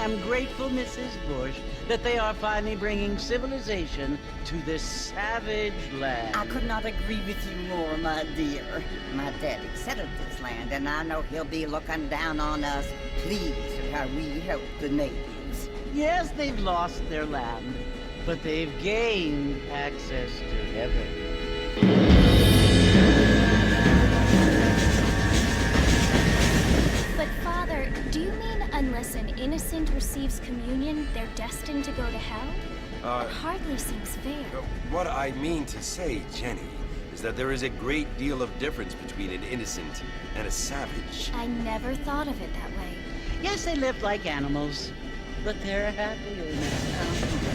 am grateful, Mrs. Bush, that they are finally bringing civilization to this savage land. I could not agree with you more, my dear. My daddy settled this land, and I know he'll be looking down on us, pleased at how we help the natives. Yes, they've lost their land, but they've gained access to heaven. But Father, do you mean unless an innocent receives communion, they're destined to go to hell? It hardly seems fair. What I mean to say, Jenny, is that there is a great deal of difference between an innocent and a savage. I never thought of it that way. Yes, they lived like animals, but they're happier now.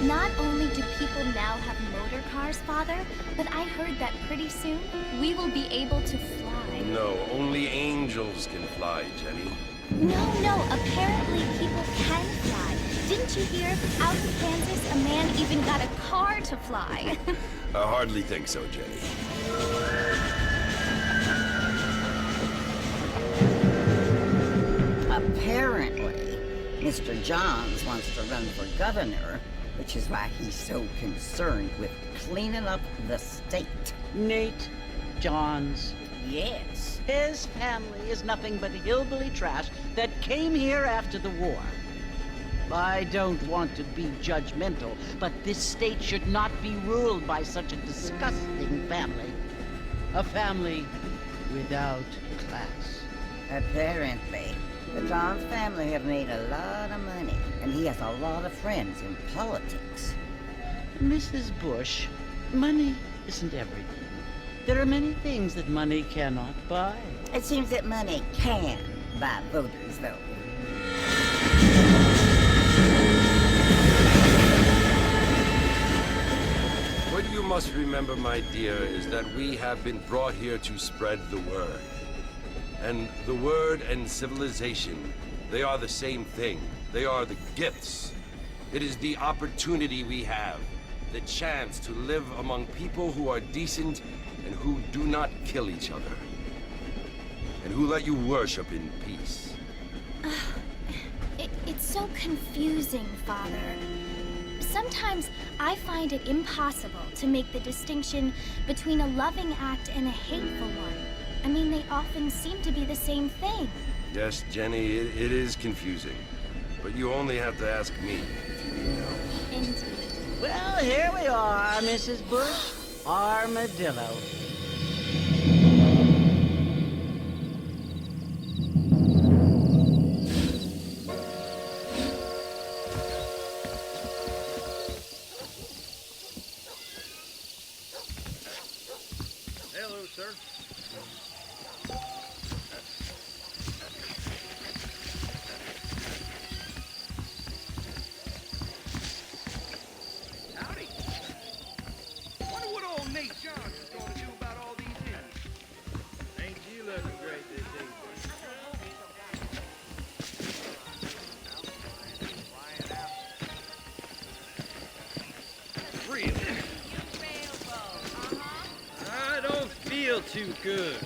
Not only do people now have motor cars, Father, but I heard that pretty soon we will be able to fly. No, only angels can fly, Jenny. No, apparently people can fly. Didn't you hear? Out in Kansas, a man even got a car to fly. I hardly think so, Jenny. Apparently, Mr. Johns wants to run for governor, which is why he's so concerned with cleaning up the state. Nate Johns. Yes. His family is nothing but hillbilly trash that came here after the war. I don't want to be judgmental, but this state should not be ruled by such a disgusting family. A family without class. Apparently. The Johns family have made a lot of money, and he has a lot of friends in politics. Mrs. Bush, money isn't everything. There are many things that money cannot buy. It seems that money can buy voters, though. Would you must remember, my dear, is that we have been brought here to spread the word. And the word and civilization, they are the same thing. They are the gifts. It is the opportunity we have, the chance to live among people who are decent and who do not kill each other. And who let you worship in peace. It's so confusing, Father. Sometimes I find it impossible to make the distinction between a loving act and a hateful one. I mean, they often seem to be the same thing. Yes, Jenny, it is confusing. But you only have to ask me if you need help. Indeed. Well, here we are, Mrs. Bush. Armadillo. Hello, sir. Howdy. Wonder what old Nate Johns is going to do about all these Indians. Ain't you looking great this evening? Really? I don't feel too good.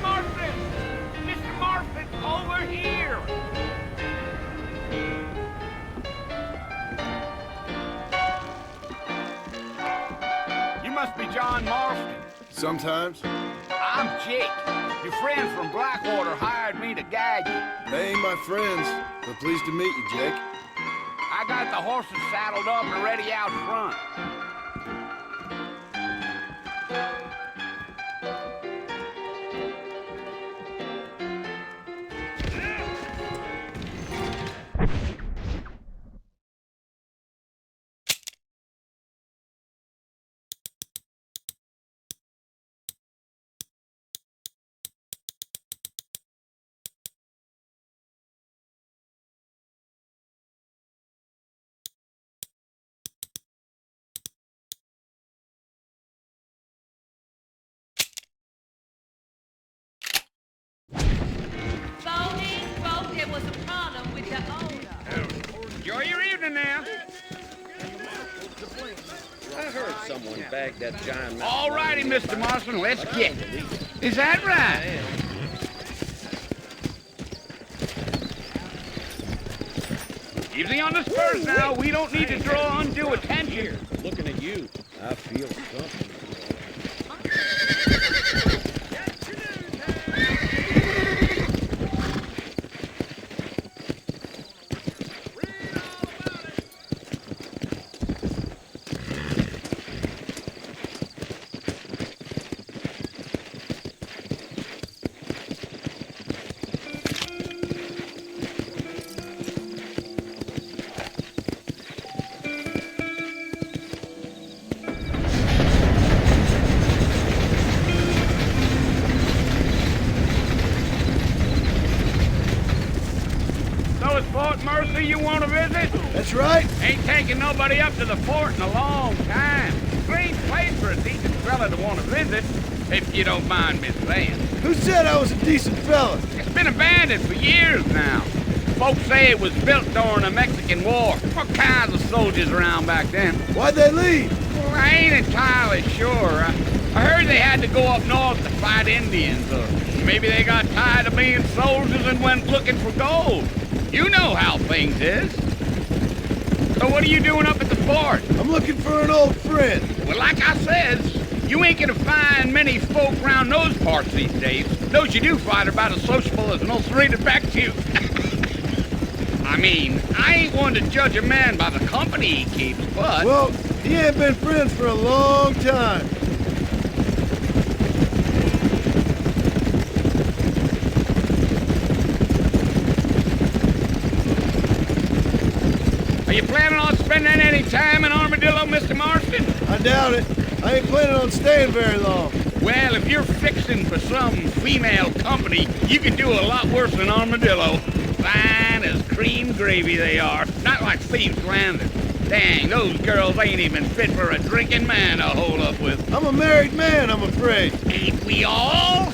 Marston! Mr. Marston, over here! You must be John Marston. Sometimes. I'm Jake. Your friends from Blackwater hired me to guide you. They ain't my friends, but pleased to meet you, Jake. I got the horses saddled up and ready out front. Folks, there was a problem with the owner. Enjoy your evening now. I heard someone bagged that giant... All righty, Mr. Marston, let's get it. Is that right? Easy on the spurs now. We don't need to draw undue attention. Looking at you, I feel something. Mercy you want to visit? That's right. Ain't taking nobody up to the fort in a long time. Strange place for a decent fella to want to visit, if you don't mind me saying. Who said I was a decent fella? It's been abandoned for years now. Folks say it was built during the Mexican War. What kinds of soldiers around back then? Why'd they leave? Well, I ain't entirely sure. I heard they had to go up north to fight Indians, or maybe they got tired of being soldiers and went looking for gold. You know how things is. So what are you doing up at the fort? I'm looking for an old friend. Well, like I says, you ain't gonna find many folk around those parts these days. Those you do find are about as sociable as an old serrated back to you. I mean, I ain't one to judge a man by the company he keeps, but... Well, he ain't been friends for a long time. Are you planning on spending spending any time in Armadillo, Mr. Marston? I doubt it. I ain't planning on staying very long. Well, if you're fixing for some female company, you can do a lot worse than Armadillo. Fine as cream gravy they are, not like Thieves Landing. Dang, those girls ain't even fit for a drinking man to hold up with. I'm a married man, I'm afraid. Ain't we all?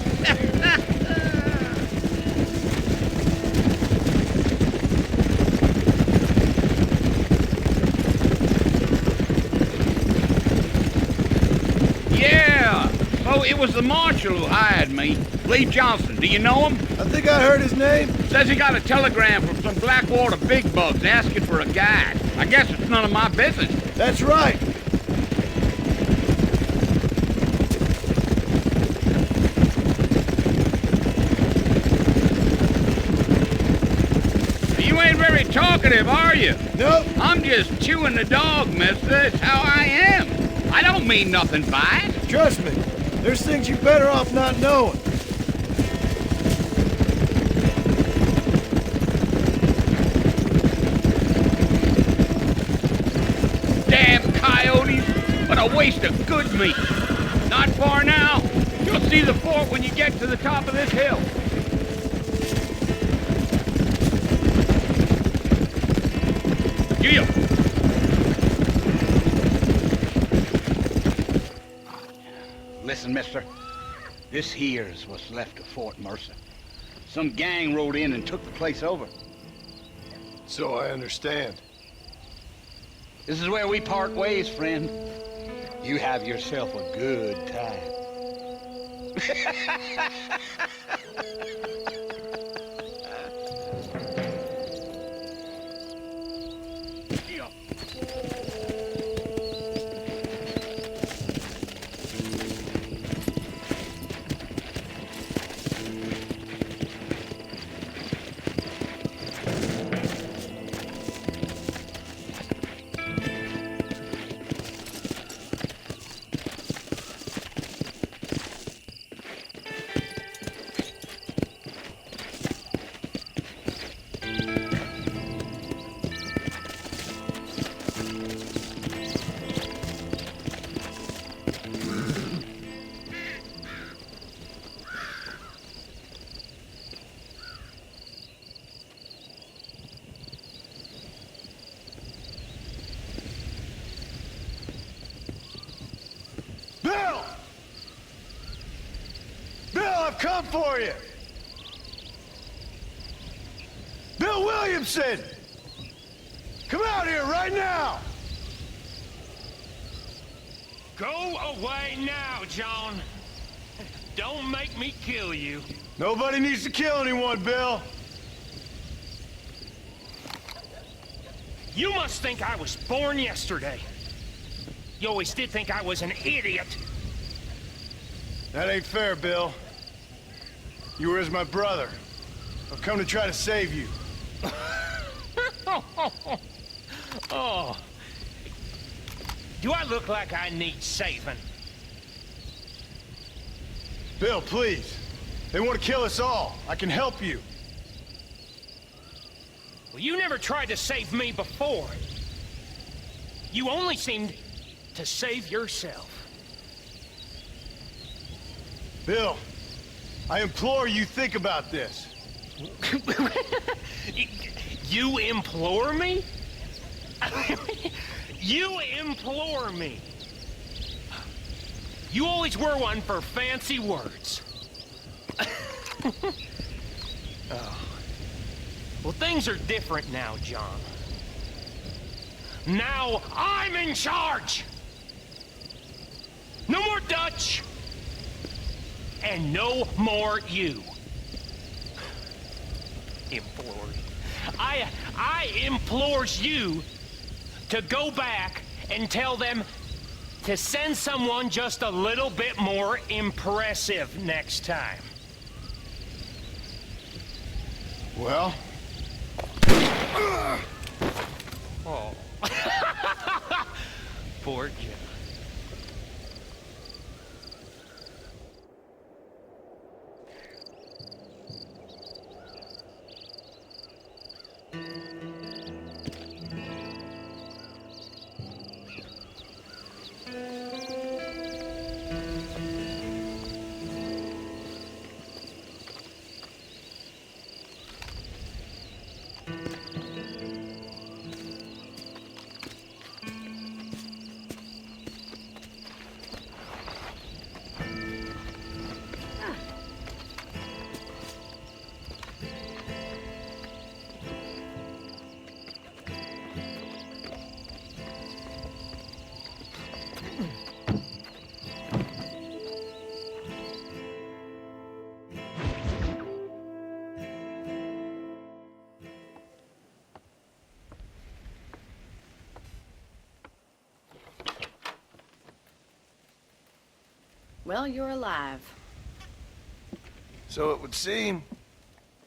Yeah, so it was the marshal who hired me. Lee Johnson, do you know him? I think I heard his name. Says he got a telegram from some Blackwater big bugs asking for a guide. I guess it's none of my business. That's right. You ain't very talkative, are you? Nope. I'm just chewing the dog, mister. That's how I am. I don't mean nothing by it. Trust me, there's things you're better off not knowing. Damn coyotes! What a waste of good meat. Not far now. You'll see the fort when you get to the top of this hill. Yeah. Listen, mister. This here's what's left of Fort Mercer. Some gang rode in and took the place over. So I understand. This is where we part ways, friend. You have yourself a good time. Bill! Bill, I've come for you! Bill Williamson! Come out here right now! Go away now, John. Don't make me kill you. Nobody needs to kill anyone, Bill. You must think I was born yesterday. You always did think I was an idiot. That ain't fair, Bill. You were as my brother. I've come to try to save you. Oh. Do I look like I need saving? Bill, please. They want to kill us all. I can help you. Well, you never tried to save me before. You only seemed to save yourself. Bill, I implore you think about this. You implore me? You implore me. You always were one for fancy words. Oh. Well, things are different now, John. Now I'm in charge! No more Dutch! And no more you. Implores. I implores you to go back and tell them to send someone just a little bit more impressive next time. Well? Oh. Poor John. Well, you're alive. So it would seem.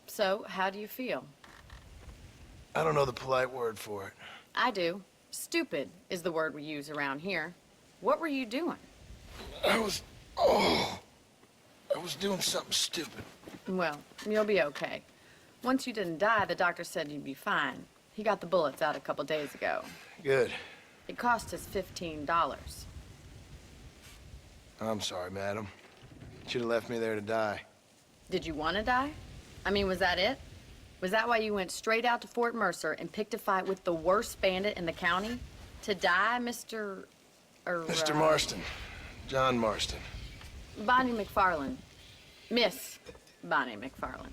So, how do you feel? I don't know the polite word for it. I do. Stupid is the word we use around here. What were you doing? I was doing something stupid. Well, you'll be okay. Once you didn't die, the doctor said you'd be fine. He got the bullets out a couple days ago. Good. It cost us $15. I'm sorry, madam. Should have left me there to die. Did you want to die? I mean, was that it? Was that why you went straight out to Fort Mercer and picked a fight with the worst bandit in the county? To die, Mr. Mr. Marston. John Marston. Bonnie McFarland. Miss Bonnie McFarland.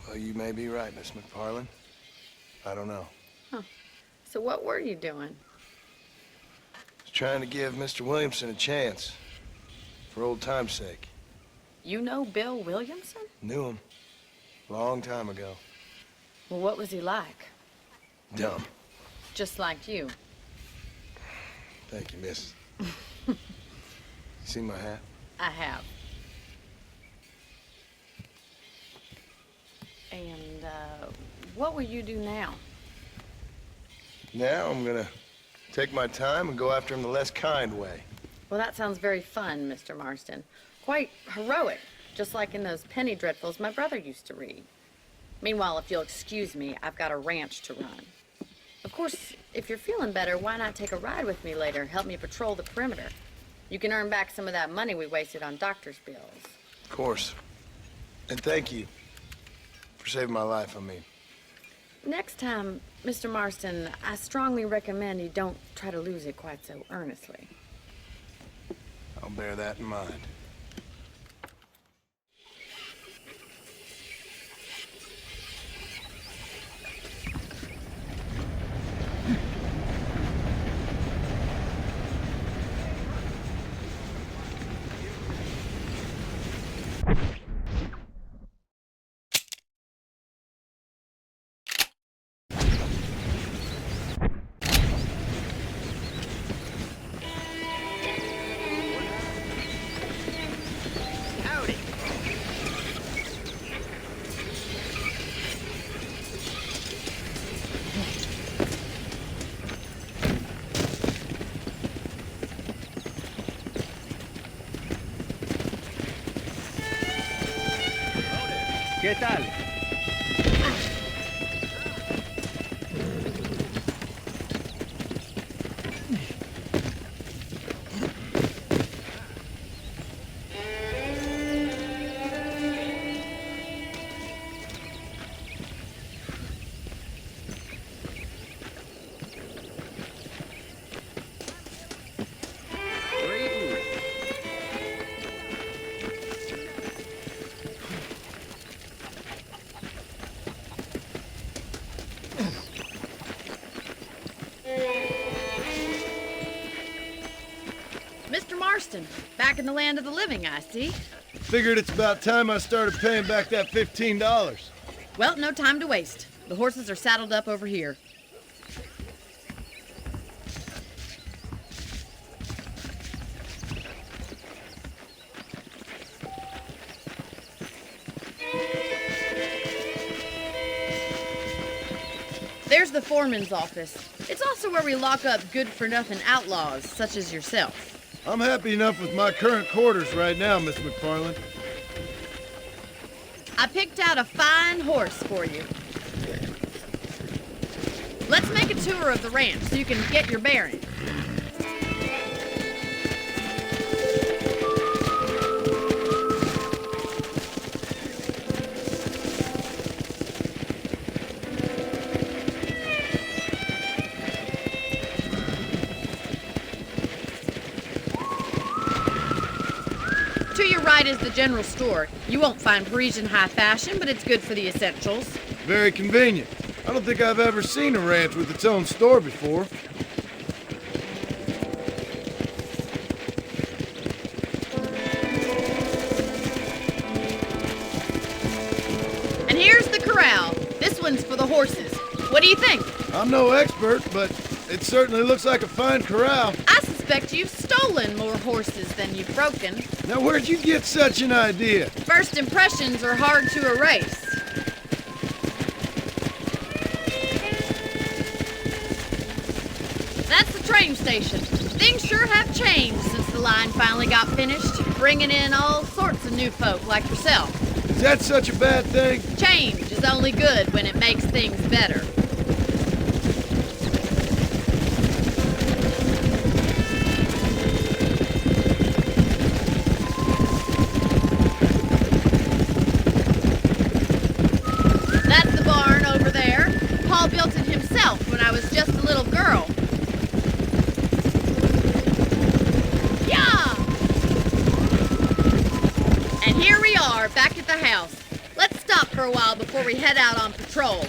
Well, you may be right, Miss McFarland. I don't know. Huh. So what were you doing? I was trying to give Mr. Williamson a chance. For old time's sake. You know Bill Williamson? Knew him. Long time ago. Well, what was he like? Dumb. Just like you. Thank you, miss. You see my hat? I have. And, what will you do now? Now I'm gonna take my time and go after him the less kind way. Well, that sounds very fun, Mr. Marston. Quite heroic, just like in those penny dreadfuls my brother used to read. Meanwhile, if you'll excuse me, I've got a ranch to run. Of course, if you're feeling better, why not take a ride with me later? Help me patrol the perimeter. You can earn back some of that money we wasted on doctor's bills. Of course. And thank you for saving my life, I mean. Next time, Mr. Marston, I strongly recommend you don't try to lose it quite so earnestly. I'll bear that in mind. ¿Qué tal? Mr. Marston, back in the land of the living, I see. Figured it's about time I started paying back that $15. Well, no time to waste. The horses are saddled up over here. There's the foreman's office. It's also where we lock up good-for-nothing outlaws, such as yourself. I'm happy enough with my current quarters right now, Miss McFarland. I picked out a fine horse for you. Let's make a tour of the ranch so you can get your bearings. To your right is the general store. You won't find Parisian high fashion, but it's good for the essentials. Very convenient. I don't think I've ever seen a ranch with its own store before. And here's the corral. This one's for the horses. What do you think? I'm no expert, but it certainly looks like a fine corral. I suspect you've stolen stolen more horses than you've broken. Now where'd you get such an idea? First impressions are hard to erase. That's the train station. Things sure have changed since the line finally got finished, bringing in all sorts of new folk like yourself. Is that such a bad thing? Change is only good when it makes things better. That's the barn over there. Paul built it himself when I was just a little girl. Yeah! And here we are, back at the house. Let's stop for a while before we head out on patrol.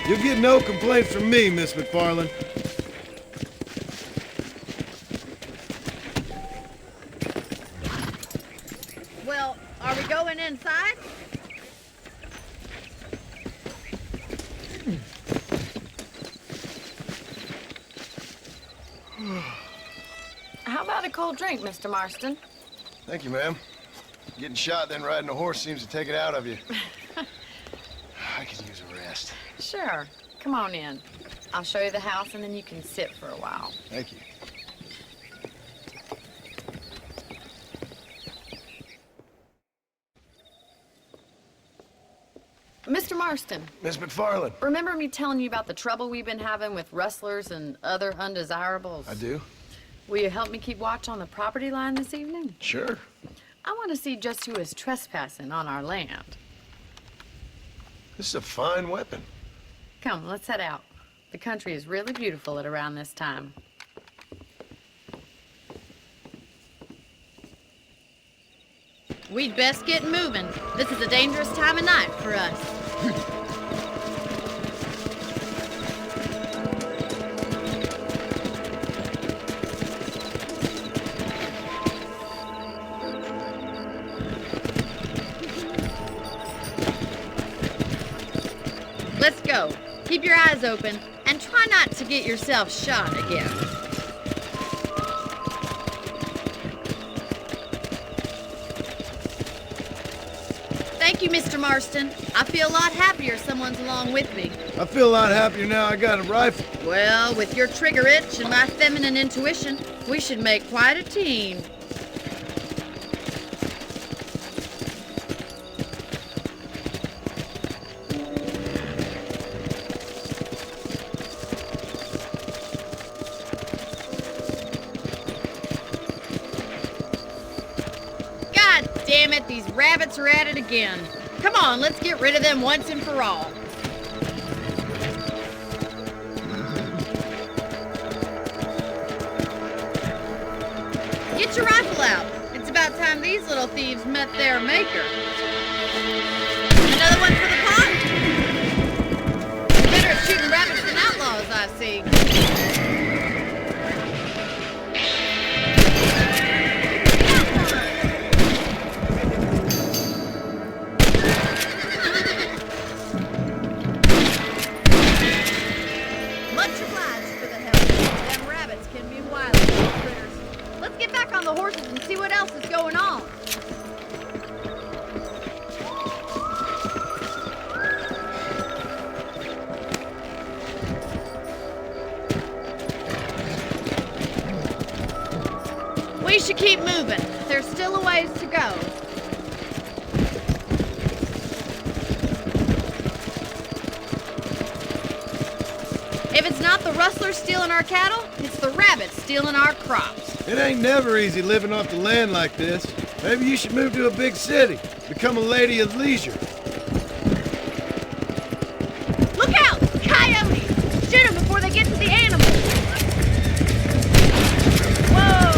You'll get no complaints from me, Miss McFarland. Well, are we going inside? How about a cold drink, Mr. Marston? Thank you, ma'am. Getting shot, then riding a horse seems to take it out of you. I could use a rest. Sure. Come on in. I'll show you the house and then you can sit for a while. Thank you. Mr. Marston, Miss McFarland. remember me telling you about the trouble we've been having with rustlers and other undesirables? I do? Will you help me keep watch on the property line this evening? Sure. I want to see just who is trespassing on our land. This is a fine weapon. Come, let's head out. The country is really beautiful at around this time. We'd best get moving. This is a dangerous time of night for us. Let's go. Keep your eyes open and try not to get yourself shot again. Thank you, Mr. Marston. I feel a lot happier someone's along with me. I feel a lot happier now I got a rifle. Well, with your trigger itch and my feminine intuition, we should make quite a team. God damn it, these rabbits are at it again. Come on, let's get rid of them once and for all. Get your rifle out. It's about time these little thieves met their maker. Another one for the pot? Better at shooting rabbits than outlaws, I see. Much obliged for the help. Them rabbits can be wily little critters. Let's get back on the horses and see what else is going on. We should keep moving. There's still a ways to go. If it's not the rustlers stealing our cattle, it's the rabbits stealing our crops. It ain't never easy living off the land like this. Maybe you should move to a big city. Become a lady of leisure. Look out! Coyotes! Shoot them before they get to the animals! Whoa!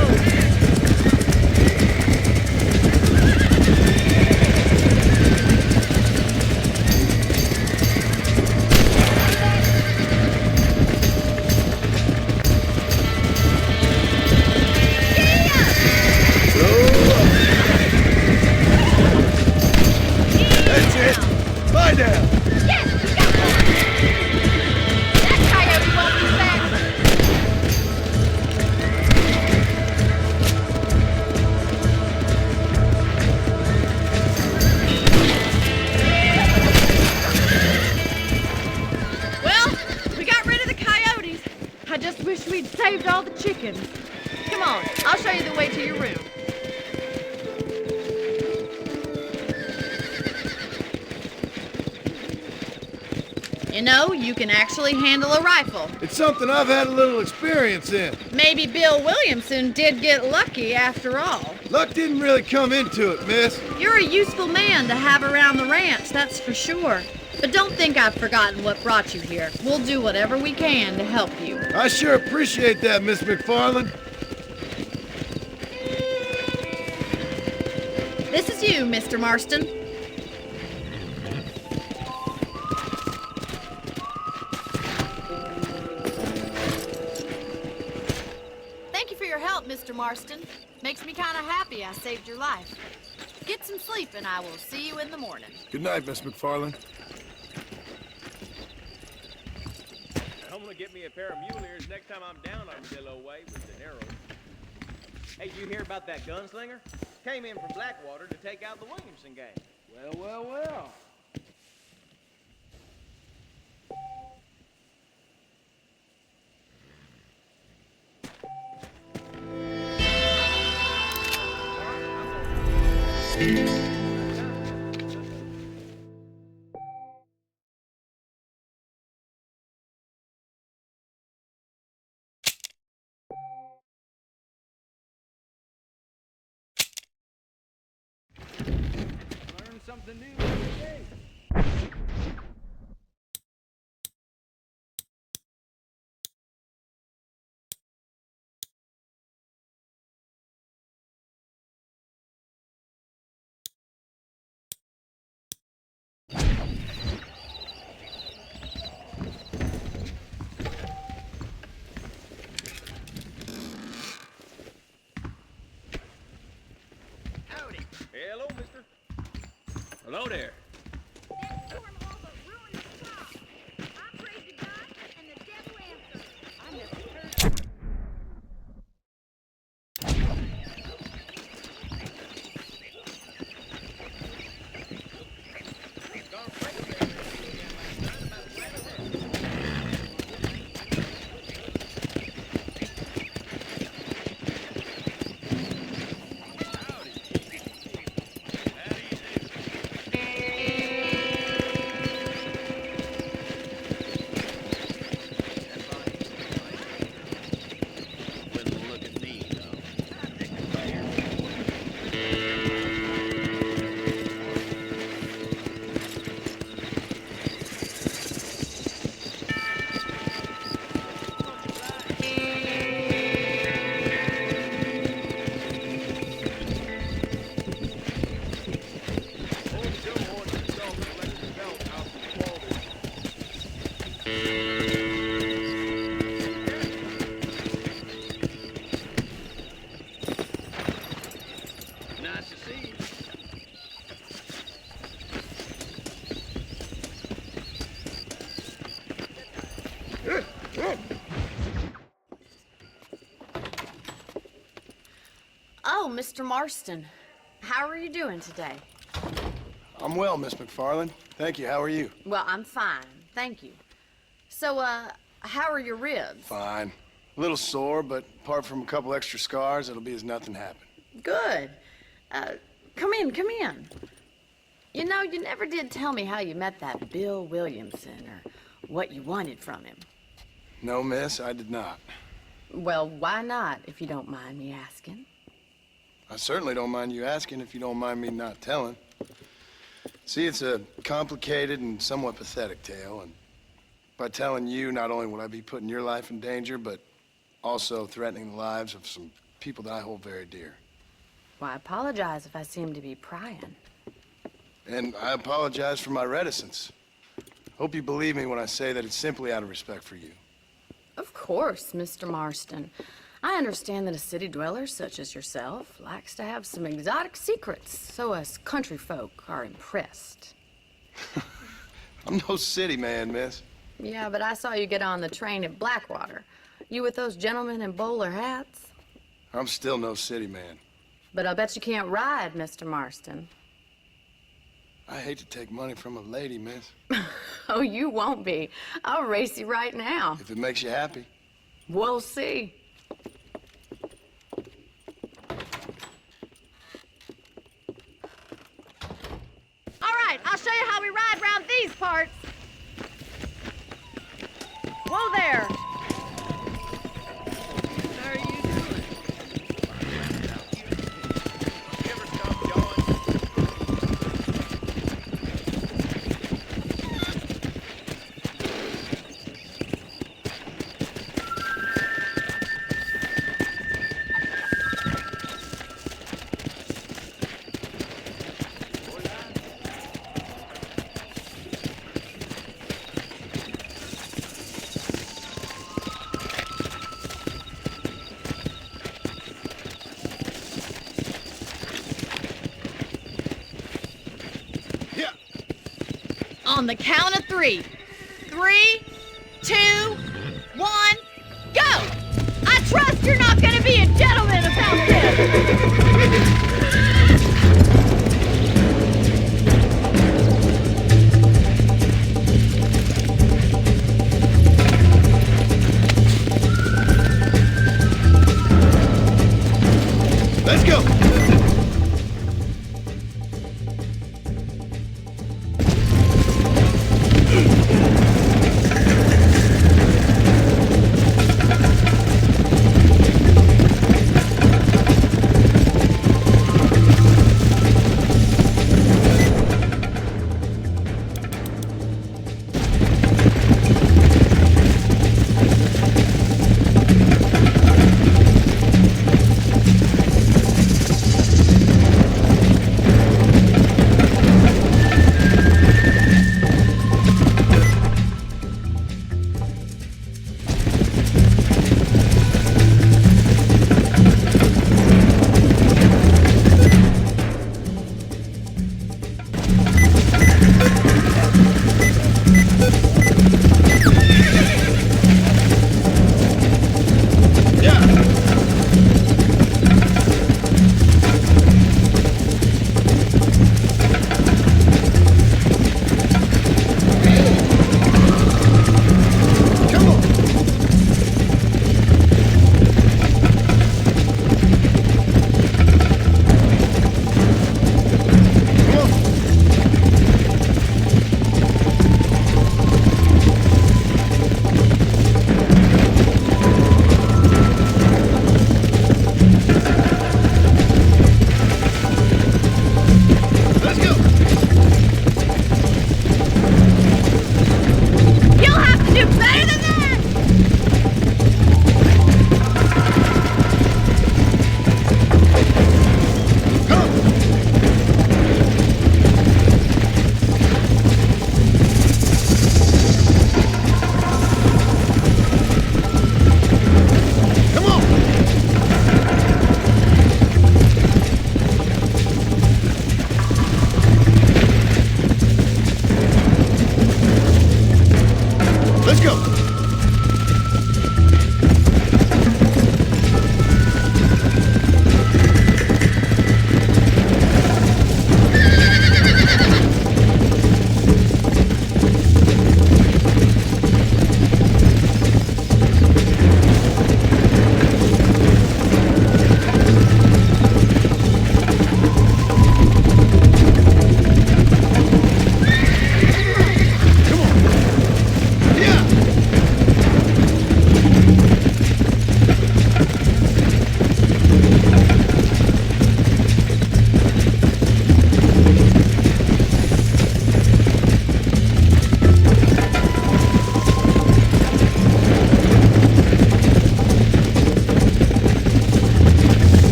That's all the chickens. Come on, I'll show you the way to your room. You know, you can actually handle a rifle. It's something I've had a little experience in. Maybe Bill Williamson did get lucky after all. Luck didn't really come into it, miss. You're a useful man to have around the ranch, that's for sure. But don't think I've forgotten what brought you here. We'll do whatever we can to help you. I sure appreciate that, Miss McFarland. This is you, Mr. Marston. Thank you for your help, Mr. Marston. Makes me kind of happy I saved your life. Get some sleep and I will see you in the morning. Good night, Miss McFarland. I'm gonna get me a pair of mule ears next time I'm down on Dillo Way with an arrow. Hey, you hear about that gunslinger? Came in from Blackwater to take out the Williamson gang. Well. Learn something new every day. Howdy. Hello, mister. Hello there. Nice to see you. Oh, Mr. Marston. How are you doing today? I'm well, Miss McFarland. Thank you. How are you? Well, I'm fine. Thank you. So, how are your ribs? Fine. A little sore, but apart from a couple extra scars, it'll be as nothing happened. Good. Come in, come in. You know, you never did tell me how you met that Bill Williamson or what you wanted from him. No, miss, I did not. Well, why not, if you don't mind me asking? I certainly don't mind you asking if you don't mind me not telling. See, it's a complicated and somewhat pathetic tale, and by telling you, not only will I be putting your life in danger, but also threatening the lives of some people that I hold very dear. Well, I apologize if I seem to be prying. And I apologize for my reticence. Hope you believe me when I say that it's simply out of respect for you. Of course, Mr. Marston. I understand that a city dweller such as yourself likes to have some exotic secrets, so us country folk are impressed. I'm no city man, miss. Yeah, but I saw you get on the train at Blackwater. You with those gentlemen in bowler hats? I'm still no city man. But I'll bet you can't ride, Mr. Marston. I hate to take money from a lady, miss. Oh, you won't be. I'll race you right now. If it makes you happy. We'll see. these parts. Whoa there. How are you doing? You ever stop jawing? On the count of 3. 3, 2, 1, go! I trust you're not gonna be a gentleman about this! Let's go!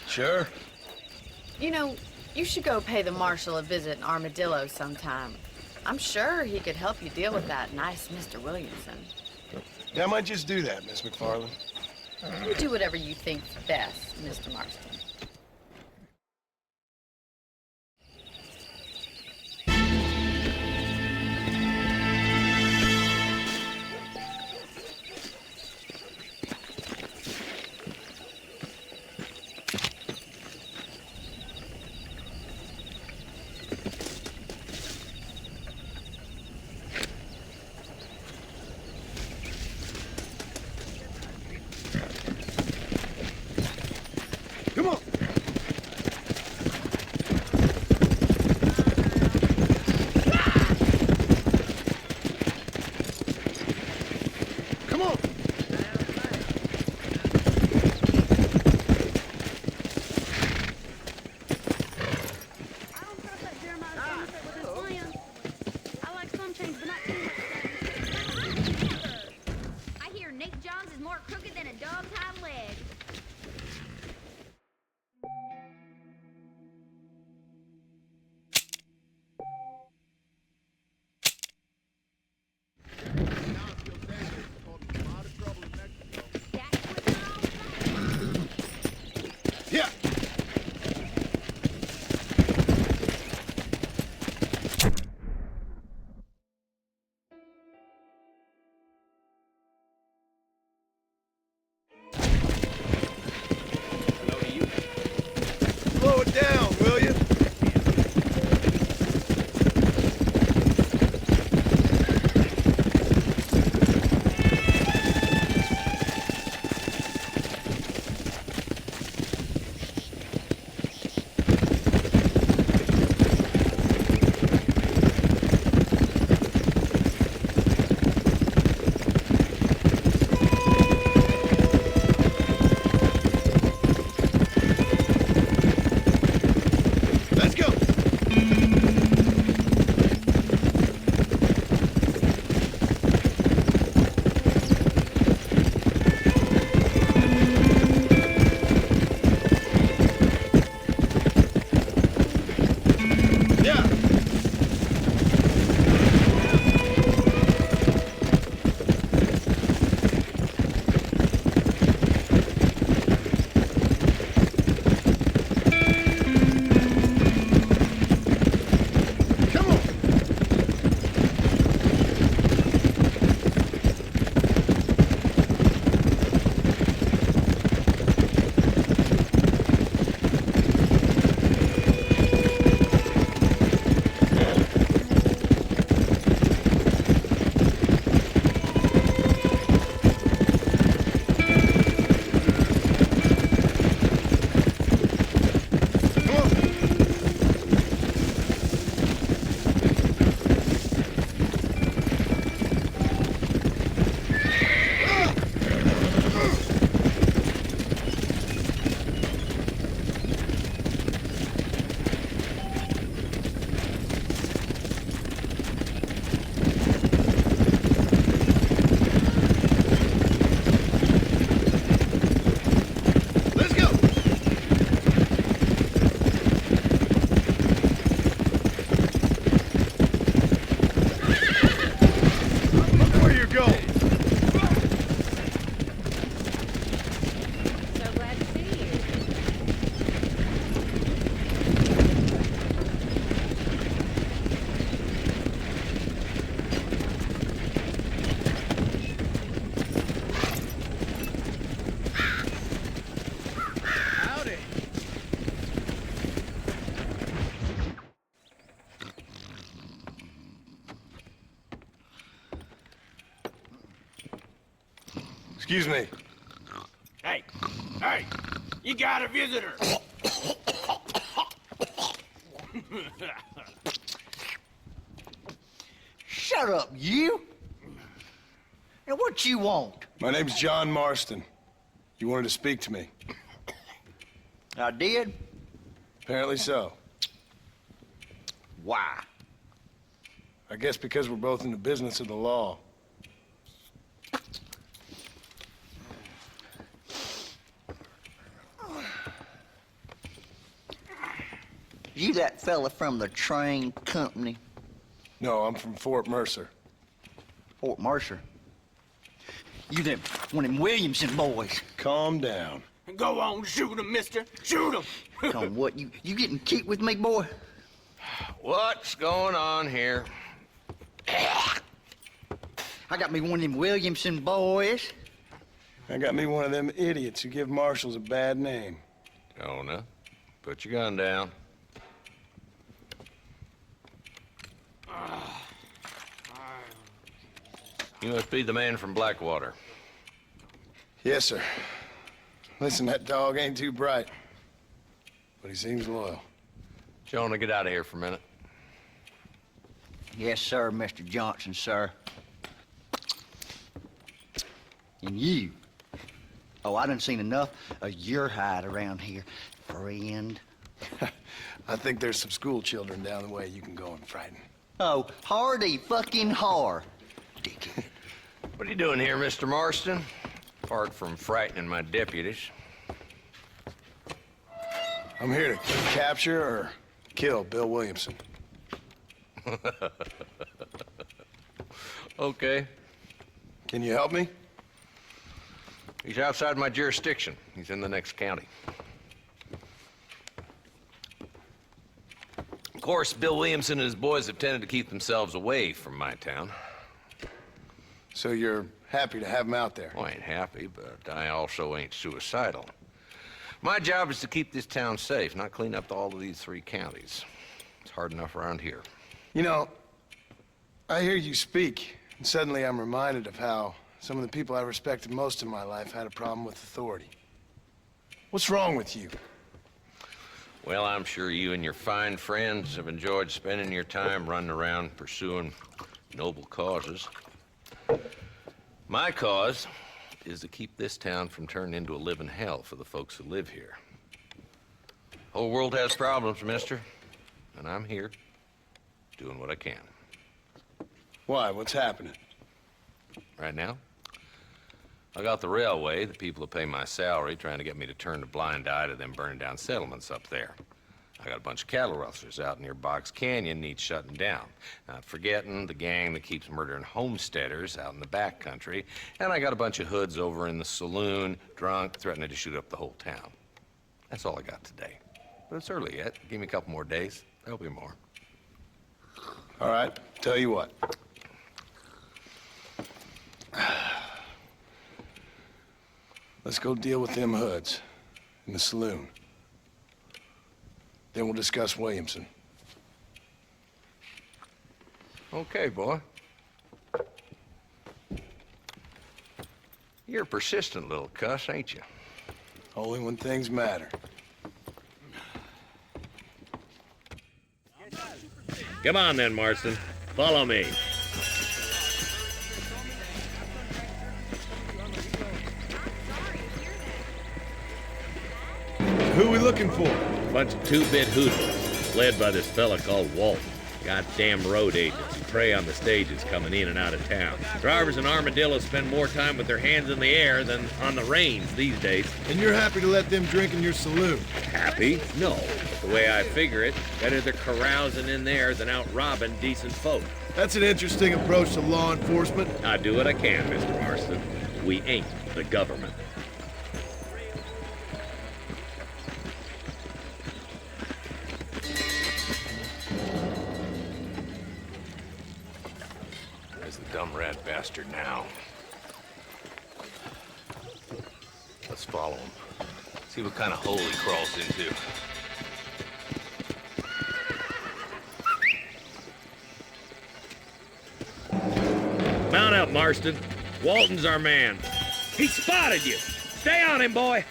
Sure. You know, you should go pay the marshal a visit in Armadillo sometime. I'm sure he could help you deal with that nice Mr. Williamson. Yeah, I might just do that, Miss McFarland. You do whatever you think's best, Mr. Marston. Excuse me. Hey, hey, you got a visitor. Shut up, you! Now, what you want? My name's John Marston. You wanted to speak to me. I did? Apparently so. Why? I guess because we're both in the business of the law. You that fella from the train company? No, I'm from Fort Mercer. Fort Mercer? You them one of them Williamson boys. Calm down. Go on, shoot him, mister. Shoot him. Come on, what, you getting kicked with me, boy? What's going on here? I got me one of them Williamson boys. I got me one of them idiots who give marshals a bad name. Jonah, put your gun down. You must be the man from Blackwater. Yes, sir. Listen, that dog ain't too bright, but he seems loyal. Jonah, get out of here for a minute. Yes, sir, Mr. Johnson, sir. And you. Oh, I done seen enough of your hide around here, friend. I think there's some school children down the way you can go and frighten. Oh, hardy fucking har. Dickhead. What are you doing here, Mr. Marston? Apart from frightening my deputies. I'm here to capture or kill Bill Williamson. Okay. Can you help me? He's outside my jurisdiction. He's in the next county. Of course, Bill Williamson and his boys have tended to keep themselves away from my town. So you're happy to have him out there? Well, I ain't happy, but I also ain't suicidal. My job is to keep this town safe, not clean up all of these 3 counties. It's hard enough around here. You know, I hear you speak, and suddenly I'm reminded of how some of the people I respected most in my life had a problem with authority. What's wrong with you? Well, I'm sure you and your fine friends have enjoyed spending your time running around pursuing noble causes. My cause is to keep this town from turning into a living hell for the folks who live here. The whole world has problems, mister, and I'm here doing what I can. Why? What's happening? Right now, I got the railway, the people who pay my salary, trying to get me to turn a blind eye to them burning down settlements up there. I got a bunch of cattle rustlers out near Box Canyon, needs shutting down. Not forgetting the gang that keeps murdering homesteaders out in the back country. And I got a bunch of hoods over in the saloon, drunk, threatening to shoot up the whole town. That's all I got today. But it's early yet. Give me a couple more days. There'll be more. All right, tell you what. Let's go deal with them hoods in the saloon. Then we'll discuss Williamson. Okay, boy. You're a persistent little cuss, ain't you? Only when things matter. Come on then, Marston. Follow me. Who are we looking for? Bunch of 2-bit hoodlums, led by this fella called Walton. Goddamn road agents who prey on the stages coming in and out of town. Drivers and armadillos spend more time with their hands in the air than on the reins these days. And you're happy to let them drink in your saloon? Happy? No. But the way I figure it, better they're carousing in there than out robbing decent folk. That's an interesting approach to law enforcement. I do what I can, Mr. Marston. We ain't the government. Dumb rat bastard now. Let's follow him. See what kind of hole he crawls into. Mount up, Marston. Walton's our man. He spotted you. Stay on him, boy.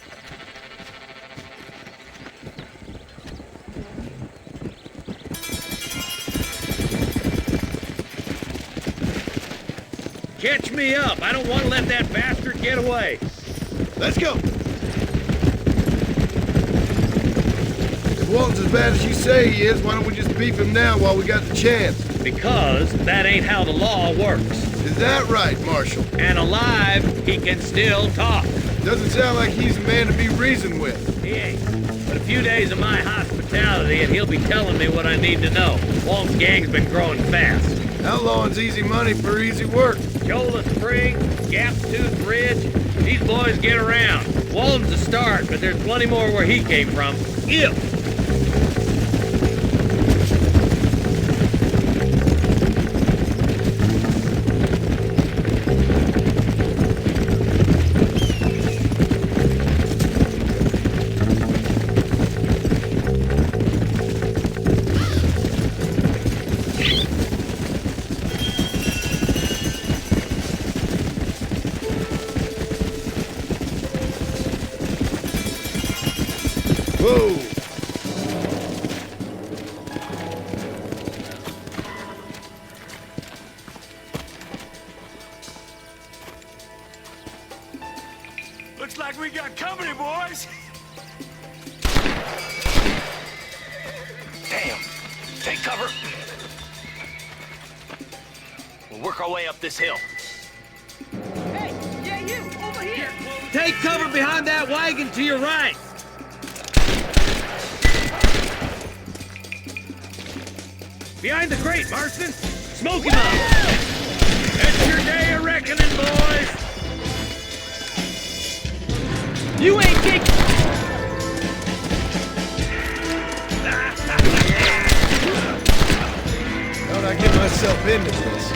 Catch me up. I don't want to let that bastard get away. Let's go. If Walton's as bad as you say he is, why don't we just beef him now while we got the chance? Because that ain't how the law works. Is that right, Marshal? And alive, he can still talk. Doesn't sound like he's a man to be reasoned with. He ain't. But a few days of my hospitality and he'll be telling me what I need to know. Walton's gang's been growing fast. Outlawing's easy money for easy work. Shola Spring, Gap Tooth Ridge, these boys get around. Walton's a start, but there's plenty more where he came from. Whoa! Looks like we got company, boys. Damn. Take cover. We'll work our way up this hill. Hey, yeah, you, over here. Take cover behind that wagon to your right. Behind the crate, Marston. Smoke him up. It's your day of reckoning, boys. You ain't kick. How'd I get myself into this?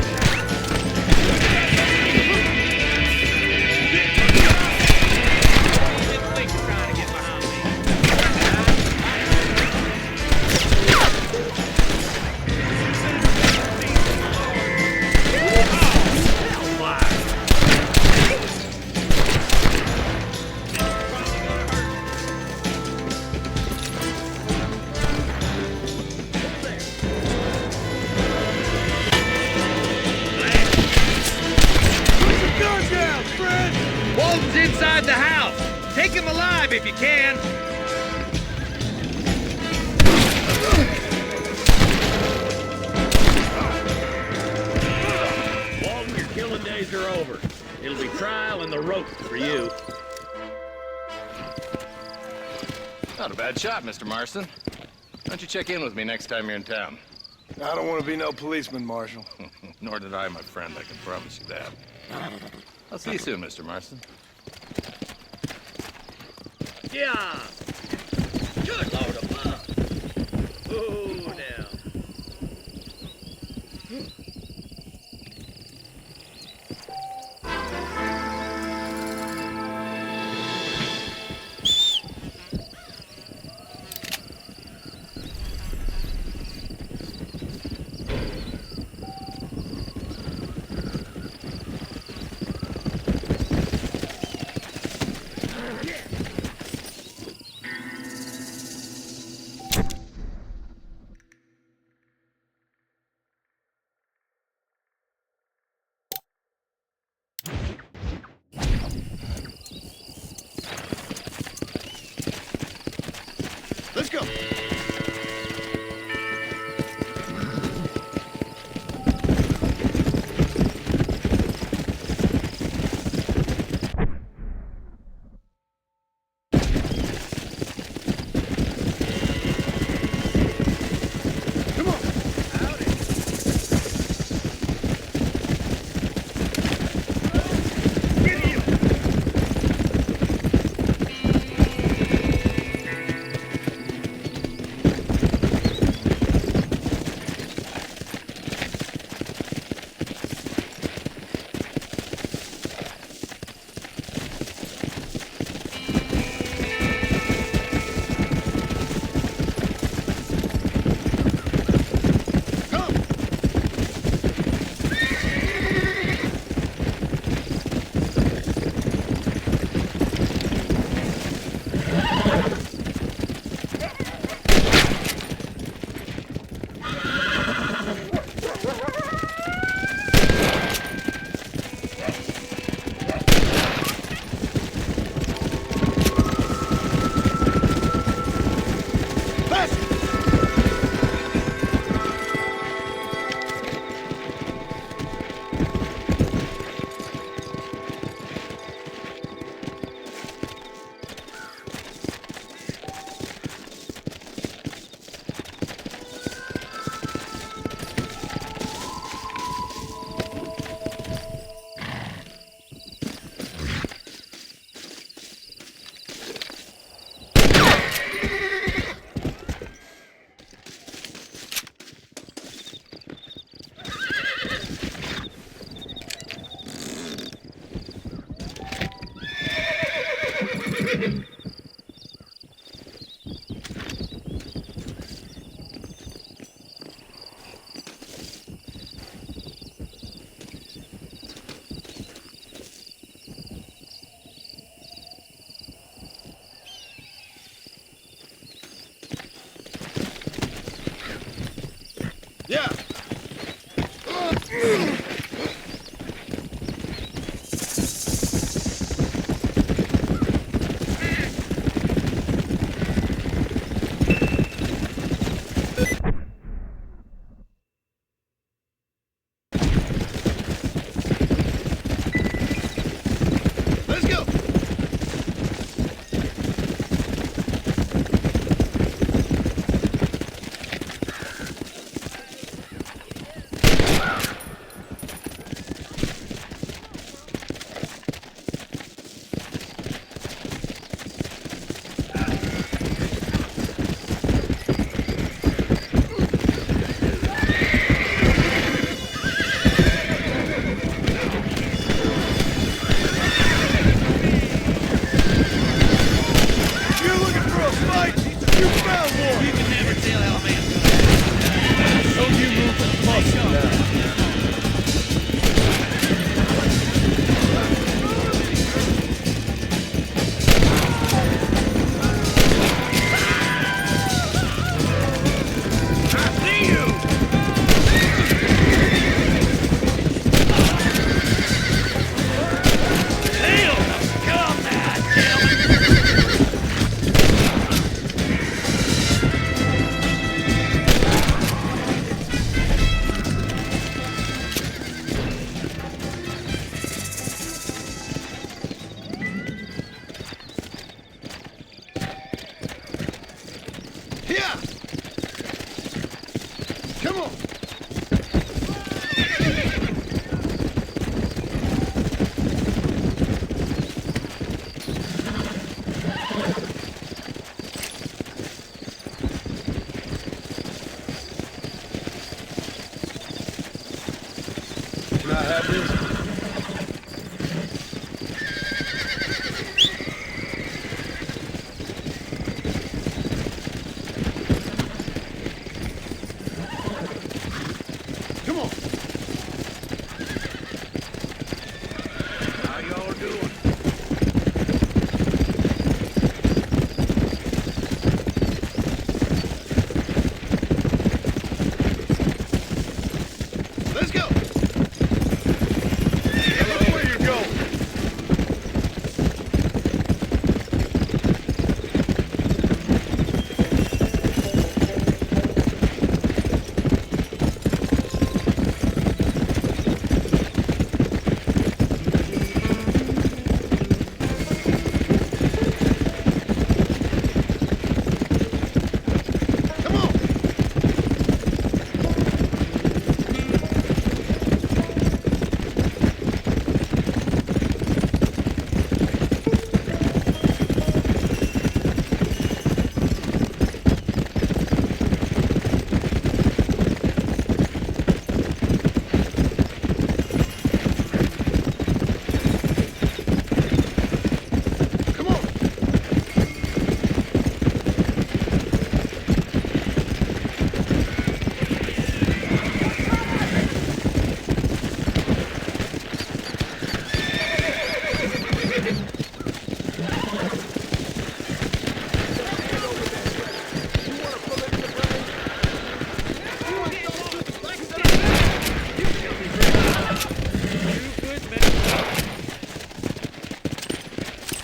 Walton's inside the house. Take him alive if you can. Walton, your killing days are over. It'll be trial and the rope for you. Not a bad shot, Mr. Marston. Why don't you check in with me next time you're in town? I don't want to be no policeman, Marshal. Nor did I, my friend. I can promise you that. I'll see you soon, Mr. Marston. Yeah. Good Lord above. Oh, now. Let's go. have this?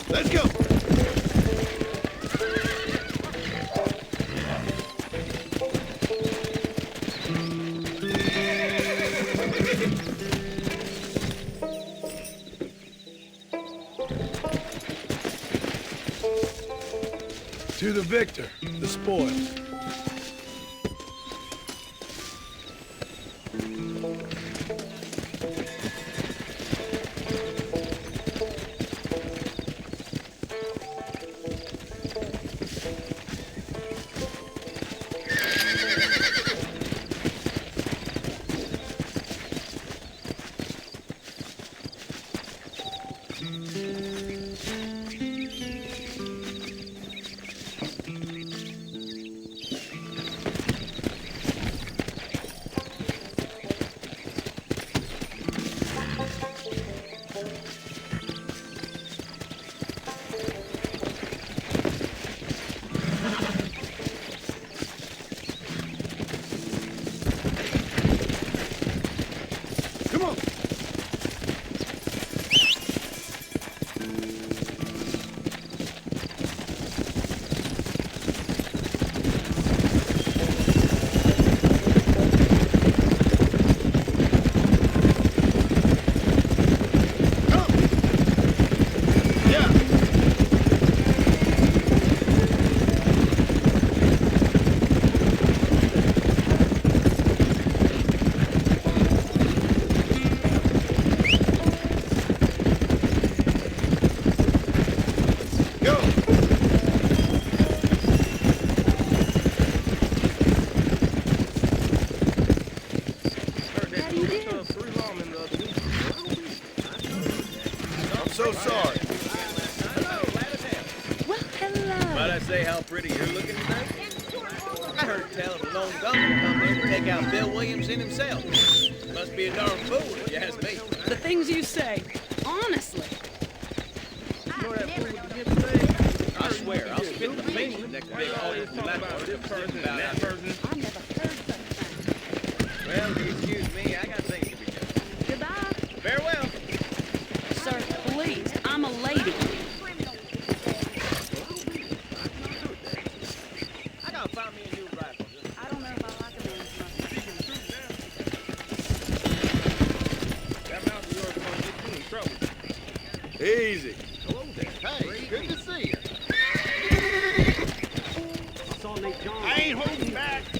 Let's go! To the victor, the spoils. So sorry. Well, hello. Might I say how pretty you're looking today? I heard tell of a lone gunman come here to take out Bill Williamson himself. Must be a darn fool if you ask me. The things you say, honestly. I swear, I'll spit the face the next big audience in Blackwater about that person. I've never heard such Well, if you excuse me, I got things to be doing. Goodbye. Farewell. Sir, please, I'm a lady. I gotta find me a new rifle. I don't know if I like a man's That mouth of yours is gonna get you in trouble. Easy. Hello there. Hey, good to see you. I ain't holding back.